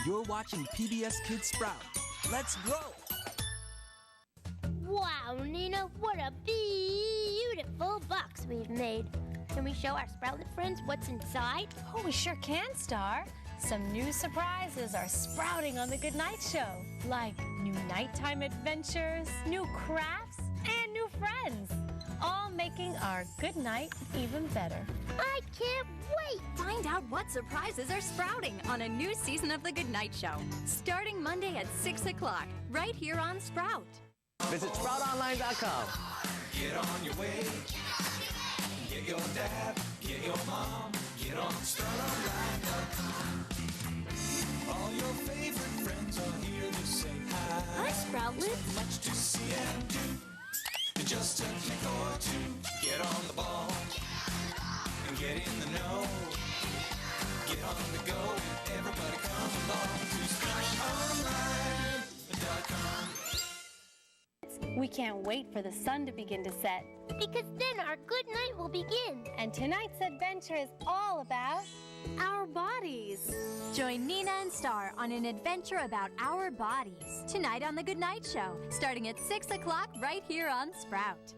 You're watching PBS Kids Sprout. Let's grow! Wow, Nina, what a beautiful box we've made. Can we show our Sproutlet friends what's inside? Oh, we sure can, Star. Some new surprises are sprouting on the Goodnight Show, like new nighttime adventures, new crafts, and new friends, all making our good night even better. I can't wait! Find out what surprises are sprouting on a new season of The Goodnight Show, starting Monday at 6 o'clock, right here on Sprout. Visit sproutonline.com. Get on your way. Get your dad, get your mom, get on sproutonline.com. All your favorite friends are here to say hi. Hi, Sproutlets. So much to see and do. Just a click or two. Get on the ball and get in the know. Get on the go. Everybody come along to sproutonline.com. We can't wait for the sun to begin to set. Because then our good night will begin. And tonight's adventure is all about our bodies. Join Nina and Star on an adventure about our bodies tonight on The Goodnight Show, starting at 6 o'clock right here on Sprout.